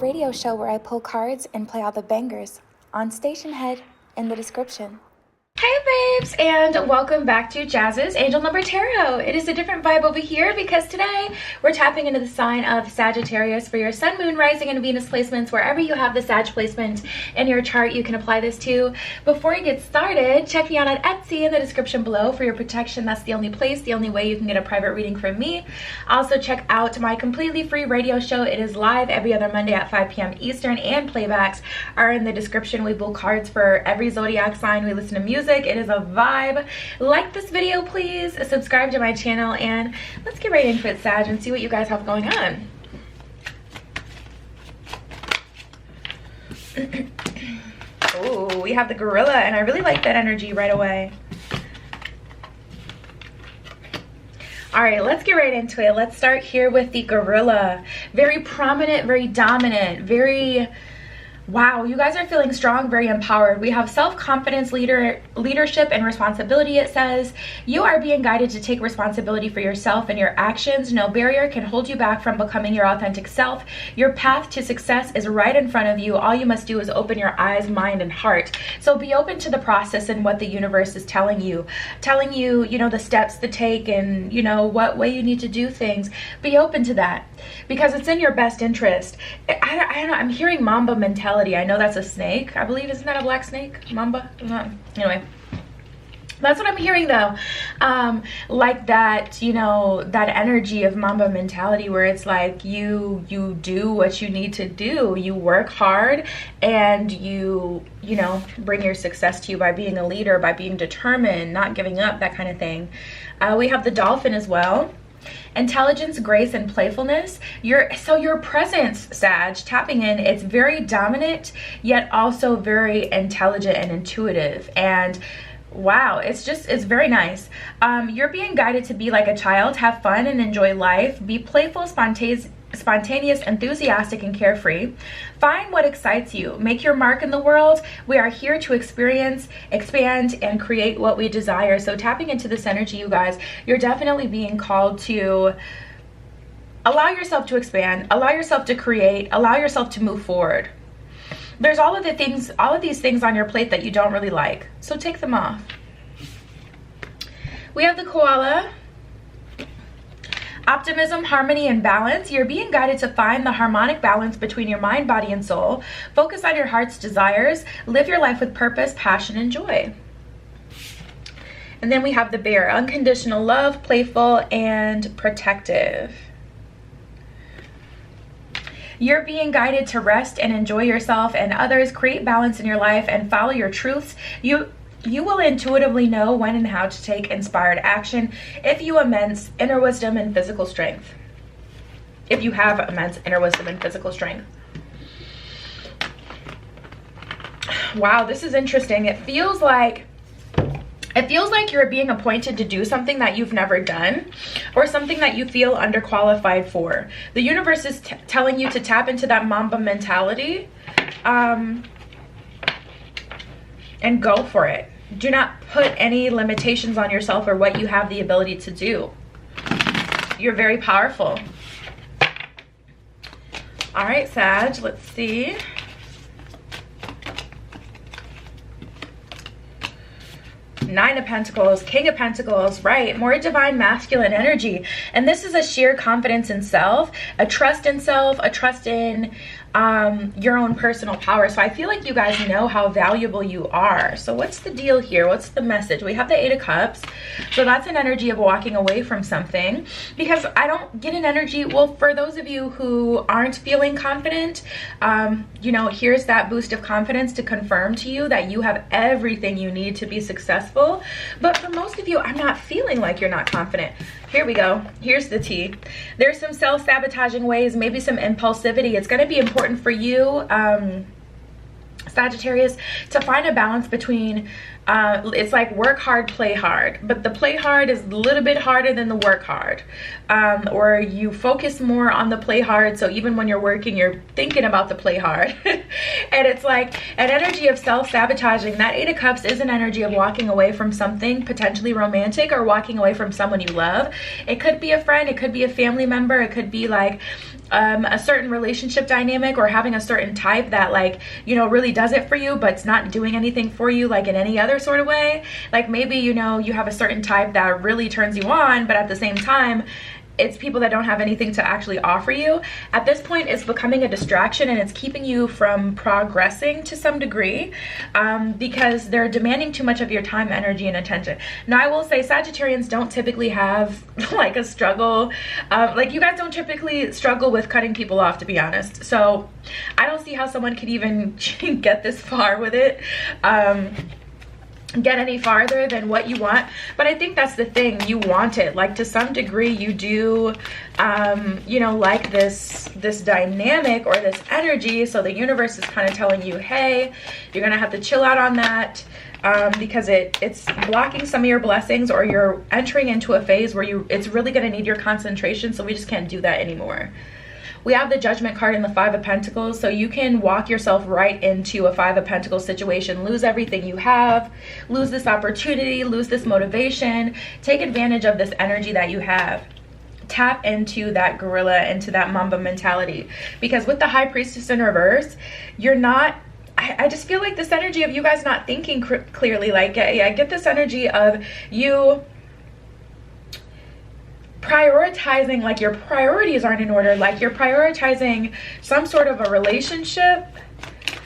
radio show where I pull cards and play all the bangers on Stationhead in the description. Hey babes, and welcome back to Jazz's Angel Number Tarot. It is a different vibe over here because today we're tapping into the sign of Sagittarius for your Sun, Moon, Rising, and Venus placements. Wherever you have the Sag placement in your chart, you can apply this to. Before you get started, check me out on Etsy in the description below for your protection. That's the only place, the only way you can get a private reading from me. Also, check out my completely free radio show. It is live every other Monday at 5 p.m. Eastern, and playbacks are in the description. We pull cards for every zodiac sign. We listen to music. It is a vibe. Like this video, please. Subscribe to my channel, and let's get right into it, Sag, and see what you guys have going on. Oh, we have the gorilla, and I really like that energy right away. All right, let's get right into it. Let's start here with the gorilla. Very prominent, very dominant, very... Wow, you guys are feeling strong, very empowered. We have self-confidence, leadership, and responsibility. It says you are being guided to take responsibility for yourself and your actions. No barrier can hold you back from becoming your authentic self. Your path to success is right in front of you. All you must do is open your eyes, mind, and heart. So be open to the process and what the universe is telling you, you know, the steps to take and, you know, what way you need to do things. Be open to that because it's in your best interest. I don't know, I'm hearing Mamba mentality. I know that's a snake, I believe. Isn't that a black snake? Mamba? Anyway, that's what I'm hearing though. Like that, you know, that energy of Mamba mentality where it's like you do what you need to do. You work hard and you know, bring your success to you by being a leader, by being determined, not giving up, that kind of thing. We have the dolphin as well. Intelligence, grace, and playfulness. Your presence, Sag, tapping in, it's very dominant yet also very intelligent and intuitive, and wow, it's very nice. You're being guided to be like a child, have fun and enjoy life, be playful, spontaneous, enthusiastic, and carefree. Find what excites you. Make your mark in the world. We are here to experience, expand, and create what we desire. So tapping into this energy, you guys, you're definitely being called to allow yourself to expand, allow yourself to create, allow yourself to move forward. There's all of these things on your plate that you don't really like, so take them off. We have the koala. Optimism, harmony, and balance. You're being guided to find the harmonic balance between your mind, body, and soul. Focus on your heart's desires. Live your life with purpose, passion, and joy. And then we have the bear. Unconditional love, playful, and protective. You're being guided to rest and enjoy yourself and others. Create balance in your life and follow your truths. You will intuitively know when and how to take inspired action if you have immense inner wisdom and physical strength. Wow, this is interesting. It feels like you're being appointed to do something that you've never done or something that you feel underqualified for. The universe is telling you to tap into that Mamba mentality and go for it. Do not put any limitations on yourself or what you have the ability to do. You're very powerful. All right, Sag, let's see. Nine of Pentacles, King of Pentacles, right? More divine masculine energy. And this is a sheer confidence in self, a trust in self, a trust in your own personal power. So I feel like you guys know how valuable you are. So what's the deal here? What's the message? We have the Eight of Cups. So that's an energy of walking away from something, because I don't get an energy. Well, for those of you who aren't feeling confident, you know, here's that boost of confidence to confirm to you that you have everything you need to be successful. But for most of you, I'm not feeling like you're not confident. Here we go. Here's the tea. There's some self-sabotaging ways, maybe some impulsivity. It's going to be important for you, Sagittarius, to find a balance between it's like work hard, play hard, but the play hard is a little bit harder than the work hard, or you focus more on the play hard, so even when you're working you're thinking about the play hard. And it's like an energy of self-sabotaging. That Eight of Cups is an energy of walking away from something potentially romantic, or walking away from someone you love. It could be a friend, it could be a family member, it could be like a certain relationship dynamic, or having a certain type that, like, you know, really does it for you, but it's not doing anything for you like in any other sort of way. Like maybe, you know, you have a certain type that really turns you on, but at the same time it's people that don't have anything to actually offer you. At this point, it's becoming a distraction, and it's keeping you from progressing to some degree, because they're demanding too much of your time, energy, and attention. Now, I will say Sagittarians don't typically have like a struggle. Like, you guys don't typically struggle with cutting people off, to be honest. So I don't see how someone could even get this far with it. Get any farther than what you want. But I think that's the thing, you want it, like, to some degree you do, you know, like this dynamic or this energy. So the universe is kind of telling you, hey, you're gonna have to chill out on that, because it's blocking some of your blessings, or you're entering into a phase where it's really gonna need your concentration, so we just can't do that anymore. We have the Judgment card and the Five of Pentacles, so you can walk yourself right into a Five of Pentacles situation, lose everything you have, lose this opportunity, lose this motivation. Take advantage of this energy that you have. Tap into that gorilla, into that Mamba mentality, because with the High Priestess in reverse, you're not, I just feel like this energy of you guys not thinking clearly. Like, yeah, I get this energy of you prioritizing, like your priorities aren't in order. Like, you're prioritizing some sort of a relationship,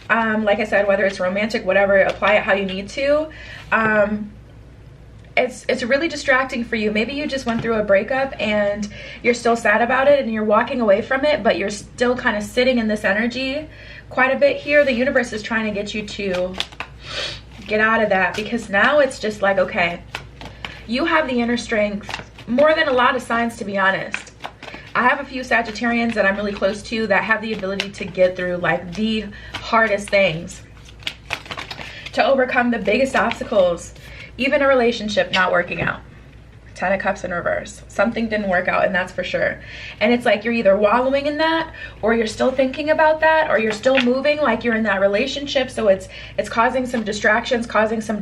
like I said, whether it's romantic, whatever, apply it how you need to. It's really distracting for you. Maybe you just went through a breakup and you're still sad about it and you're walking away from it, but you're still kind of sitting in this energy quite a bit here. The universe is trying to get you to get out of that, because now it's just like, okay, you have the inner strength more than a lot of signs, to be honest. I have a few Sagittarians that I'm really close to that have the ability to get through like the hardest things, to overcome the biggest obstacles, even a relationship not working out. 10 of Cups in reverse. Something didn't work out, and that's for sure. And it's like you're either wallowing in that, or you're still thinking about that, or you're still moving like you're in that relationship. So it's causing some distractions, causing some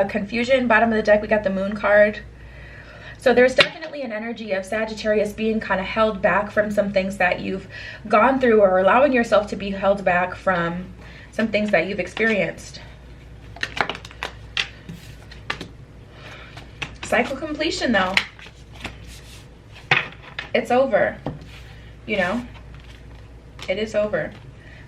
confusion. Bottom of the deck, we got the Moon card. So there's definitely an energy of Sagittarius being kind of held back from some things that you've gone through, or allowing yourself to be held back from some things that you've experienced. Cycle completion, though. It's over. You know, it is over.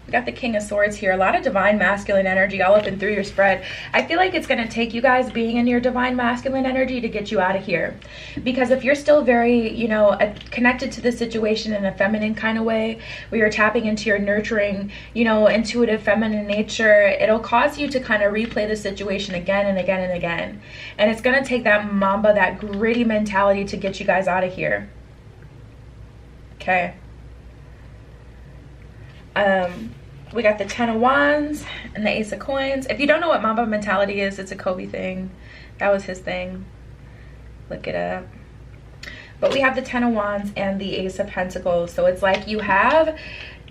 We got the King of Swords here. A lot of divine masculine energy all up and through your spread. I feel like it's going to take you guys being in your divine masculine energy to get you out of here. Because if you're still very, you know, connected to the situation in a feminine kind of way, where you're tapping into your nurturing, you know, intuitive feminine nature, it'll cause you to kind of replay the situation again and again and again. And it's going to take that Mamba, that gritty mentality to get you guys out of here. Okay. We got the 10 of Wands and the Ace of Coins. If you don't know what Mamba mentality is, it's a Kobe thing. That was his thing. Look it up. But we have the 10 of Wands and the Ace of Pentacles. So it's like you have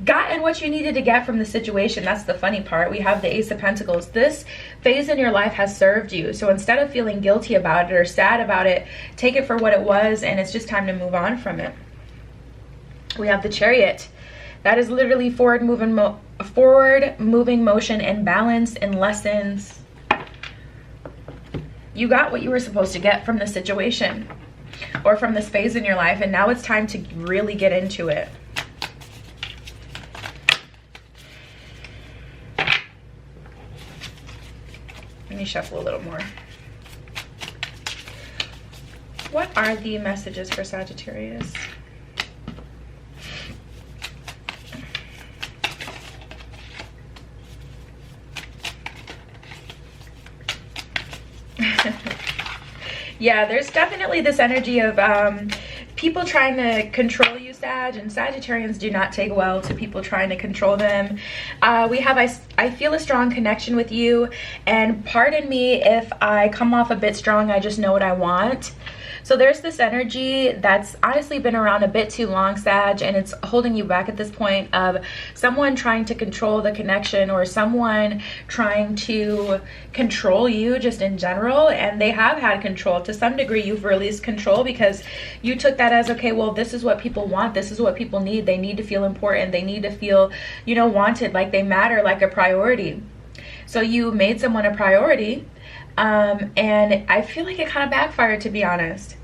gotten what you needed to get from the situation. That's the funny part. We have the Ace of Pentacles. This phase in your life has served you. So instead of feeling guilty about it or sad about it, take it for what it was, and it's just time to move on from it. We have the Chariot. That is literally forward moving motion and balance and lessons. You got what you were supposed to get from the situation or from this phase in your life, and now it's time to really get into it. Let me shuffle a little more. What are the messages for Sagittarius? Yeah, there's definitely this energy of people trying to control you, Sag, and Sagittarians do not take well to people trying to control them. We have I feel a strong connection with you, and pardon me if I come off a bit strong. I just know what I want. So there's this energy that's honestly been around a bit too long, Sag, and it's holding you back at this point, of someone trying to control the connection, or someone trying to control you just in general. And they have had control to some degree. You've released control because you took that as, okay, well, this is what people want, this is what people need. They need to feel important, they need to feel, you know, wanted, like they matter, like a priority. So you made someone a priority, and I feel like it kind of backfired, to be honest.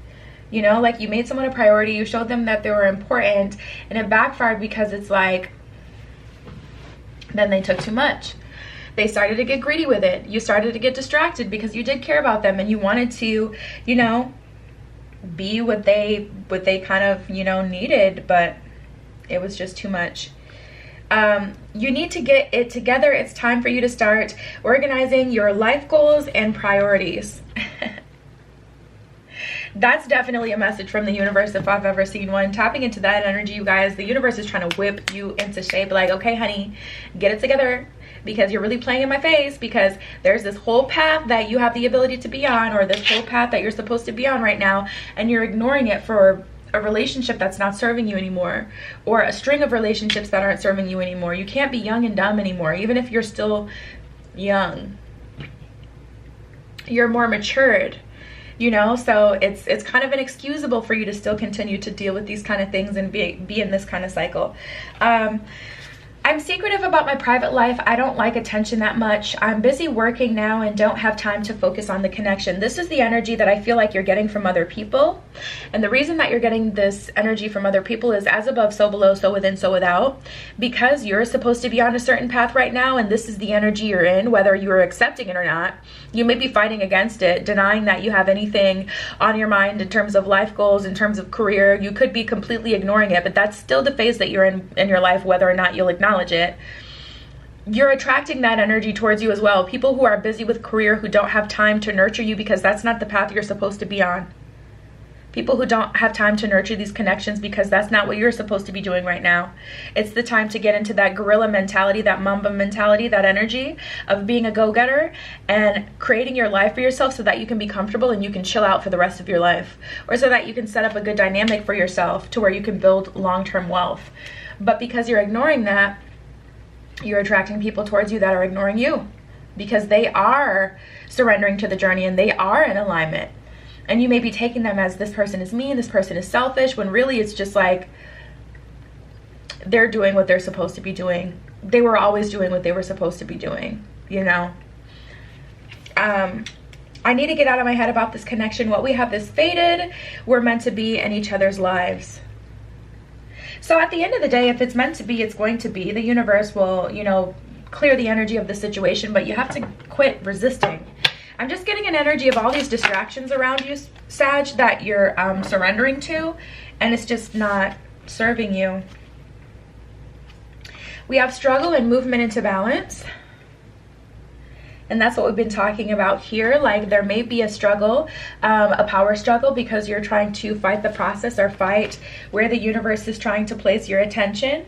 You know, like you made someone a priority, you showed them that they were important, and it backfired because it's like, then they took too much. They started to get greedy with it. You started to get distracted because you did care about them and you wanted to, you know, be what they kind of, you know, needed, but it was just too much. You need to get it together. It's time for you to start organizing your life goals and priorities. That's definitely a message from the universe if I've ever seen one. Tapping into that energy, you guys. The universe is trying to whip you into shape. Like, okay, honey, get it together, because you're really playing in my face, because there's this whole path that you have the ability to be on, or this whole path that you're supposed to be on right now, and you're ignoring it for a relationship that's not serving you anymore, or a string of relationships that aren't serving you anymore. You can't be young and dumb anymore, even if you're still young. You're more matured, you know, so it's kind of inexcusable for you to still continue to deal with these kind of things and be in this kind of cycle. I'm secretive about my private life. I don't like attention that much. I'm busy working now and don't have time to focus on the connection. This is the energy that I feel like you're getting from other people. And the reason that you're getting this energy from other people is as above, so below, so within, so without. Because you're supposed to be on a certain path right now, and this is the energy you're in, whether you're accepting it or not. You may be fighting against it, denying that you have anything on your mind in terms of life goals, in terms of career. You could be completely ignoring it, but that's still the phase that you're in your life, whether or not you'll acknowledge it. You're attracting that energy towards you as well. People who are busy with career, who don't have time to nurture you because that's not the path you're supposed to be on. People who don't have time to nurture these connections because that's not what you're supposed to be doing right now. It's the time to get into that gorilla mentality, that mamba mentality, that energy of being a go-getter and creating your life for yourself so that you can be comfortable and you can chill out for the rest of your life, or so that you can set up a good dynamic for yourself to where you can build long-term wealth. But because you're ignoring that, you're attracting people towards you that are ignoring you, because they are surrendering to the journey and they are in alignment. And you may be taking them as, this person is mean, this person is selfish, when really it's just like they're doing what they're supposed to be doing. They were always doing what they were supposed to be doing, you know. I need to get out of my head about this connection. What we have is fated. We're meant to be in each other's lives. So at the end of the day, if it's meant to be, it's going to be. The universe will, you know, clear the energy of the situation, but you have to quit resisting. I'm just getting an energy of all these distractions around you, Sag, that you're surrendering to, and it's just not serving you. We have struggle and movement into balance. And that's what we've been talking about here. Like, there may be a struggle, a power struggle, because you're trying to fight the process or fight where the universe is trying to place your attention.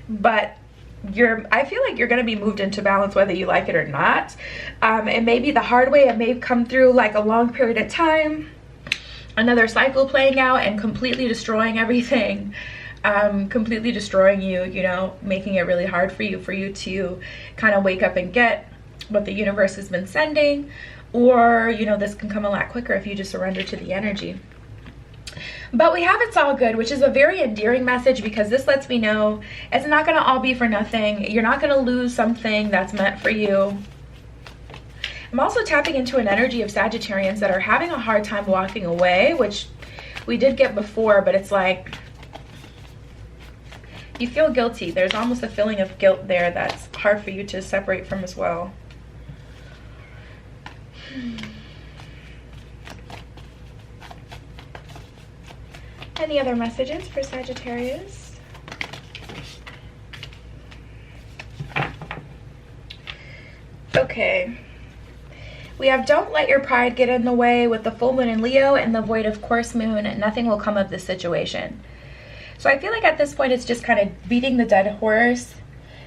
But I feel like you're going to be moved into balance whether you like it or not. It may be the hard way. It may come through like a long period of time, another cycle playing out and completely destroying everything. Completely destroying you, you know, making it really hard for you to kind of wake up and get what the universe has been sending. Or, you know, this can come a lot quicker if you just surrender to the energy. But we have it's all good, which is a very endearing message, because this lets me know it's not going to all be for nothing. You're not going to lose something that's meant for you. I'm also tapping into an energy of Sagittarians that are having a hard time walking away, which we did get before, but it's like you feel guilty. There's almost a feeling of guilt there that's hard for you to separate from as well. Any other messages for Sagittarius? Okay. We have don't let your pride get in the way with the full moon in Leo and the void of course moon. Nothing will come of this situation. So I feel like at this point it's just kind of beating the dead horse.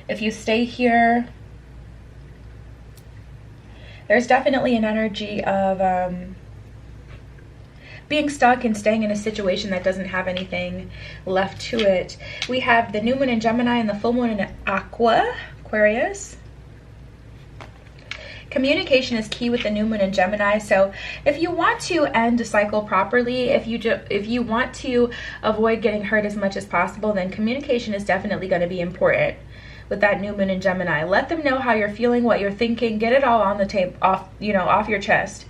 If you stay here, there's definitely an energy of being stuck and staying in a situation that doesn't have anything left to it. We have the new moon in Gemini and the full moon in Aquarius. Communication is key with the new moon in Gemini. So if you want to end a cycle properly, if you want to avoid getting hurt as much as possible, then communication is definitely going to be important with that new moon in Gemini. Let them know how you're feeling, what you're thinking, get it all on the tape, off your chest.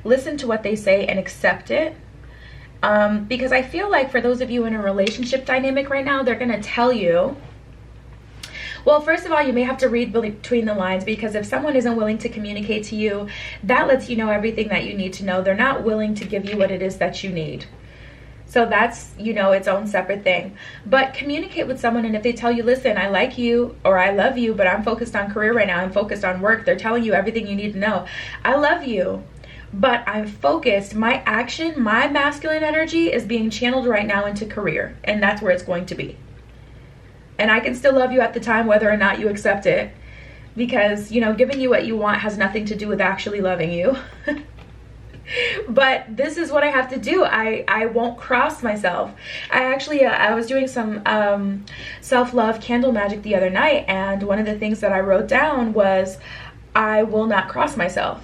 Listen to what they say and accept it. Because I feel like for those of you in a relationship dynamic right now, they're going to tell you, well, first of all, you may have to read between the lines, because if someone isn't willing to communicate to you, that lets you know everything that you need to know. They're not willing to give you what it is that you need. So that's, its own separate thing. But communicate with someone, and if they tell you, listen, I like you or I love you, but I'm focused on career right now, I'm focused on work, they're telling you everything you need to know. I love you, but I'm focused. My action, my masculine energy is being channeled right now into career, and that's where it's going to be. And I can still love you at the time, whether or not you accept it, because, giving you what you want has nothing to do with actually loving you. But this is what I have to do. I won't cross myself. I was doing some self-love candle magic the other night, and one of the things that I wrote down was, I will not cross myself.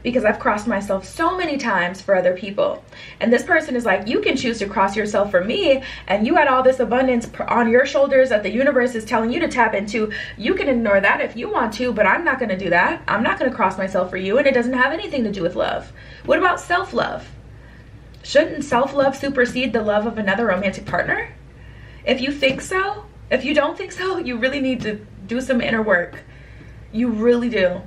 Because I've crossed myself so many times for other people. And this person is like, you can choose to cross yourself for me, and you had all this abundance on your shoulders that the universe is telling you to tap into. You can ignore that if you want to, but I'm not going to do that. I'm not going to cross myself for you, and it doesn't have anything to do with love. What about self-love? Shouldn't self-love supersede the love of another romantic partner? If you think so, if you don't think so, you really need to do some inner work. You really do.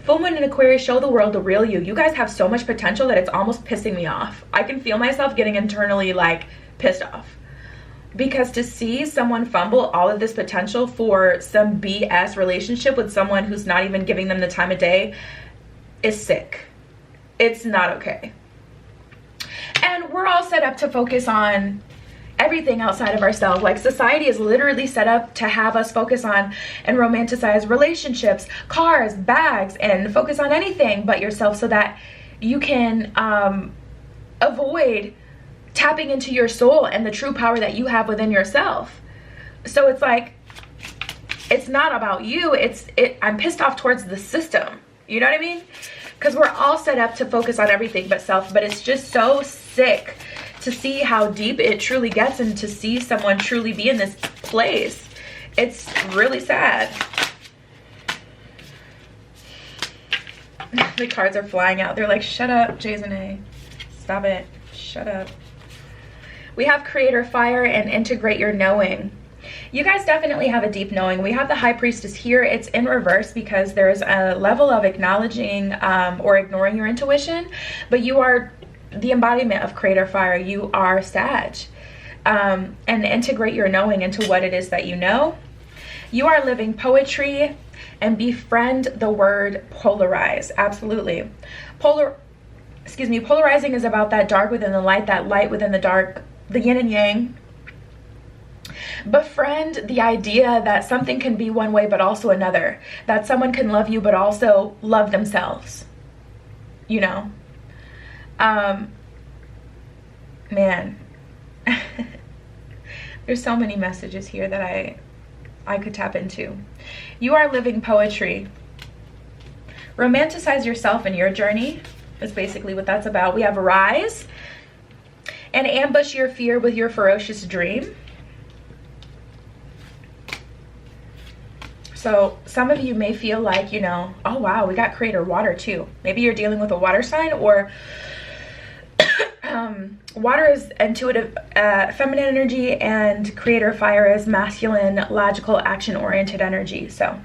Full moon in Aquarius, show the world the real you. You guys have so much potential that it's almost pissing me off. I can feel myself getting internally pissed off. Because to see someone fumble all of this potential for some BS relationship with someone who's not even giving them the time of day is sick. It's not okay. And we're all set up to focus on everything outside of ourselves. Like, society is literally set up to have us focus on and romanticize relationships, cars, bags, and focus on anything but yourself, so that you can avoid tapping into your soul and the true power that you have within yourself. So it's like, it's not about you. I'm pissed off towards the system. You know what I mean? Because we're all set up to focus on everything but self, but it's just so sick to see how deep it truly gets, and to see someone truly be in this place. It's really sad. The cards are flying out. They're like, shut up, Jason. Stop it. Shut up. We have Creator Fire and Integrate Your Knowing. You guys definitely have a deep knowing. We have the High Priestess here. It's in reverse because there's a level of acknowledging or ignoring your intuition, but you are the embodiment of Creator Fire. You are Sag. And integrate your knowing into what it is that you know. You are living poetry, and befriend the word polarize. Absolutely. Polarizing is about that dark within the light, that light within the dark, the yin and yang. Befriend the idea that something can be one way but also another. That someone can love you but also love themselves. Man, there's so many messages here that I could tap into. You are living poetry. Romanticize yourself and your journey is basically what that's about. We have Rise, and ambush your fear with your ferocious dream. So some of you may feel like, oh wow, we got Creator Water too. Maybe you're dealing with a water sign, or water is intuitive, feminine energy, and Creator Fire is masculine, logical, action-oriented energy. So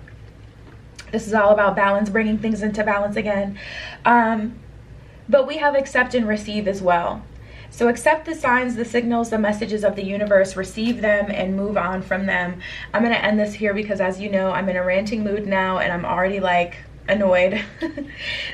this is all about balance, bringing things into balance again. But we have accept and receive as well. So accept the signs, the signals, the messages of the universe, receive them, and move on from them. I'm going to end this here because, as you know, I'm in a ranting mood now, and I'm already annoyed.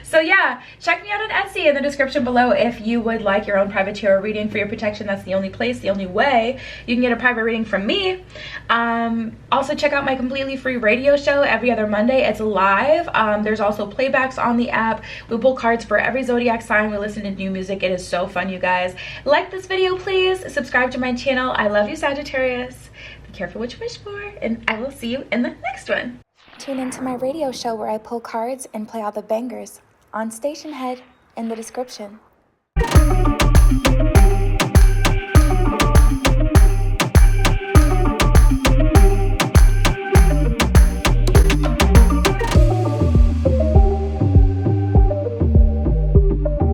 So yeah, check me out on Etsy in the description below if you would like your own private tarot reading for your protection. That's the only place, the only way you can get a private reading from me. Also check out my completely free radio show every other Monday. It's live. There's also playbacks on the app. We pull cards for every zodiac sign. We listen to new music. It is so fun, you guys. Like this video, please. Subscribe to my channel. I love you, Sagittarius. Be careful what you wish for, and I will see you in the next one. Tune into my radio show where I pull cards and play all the bangers on Stationhead in the description.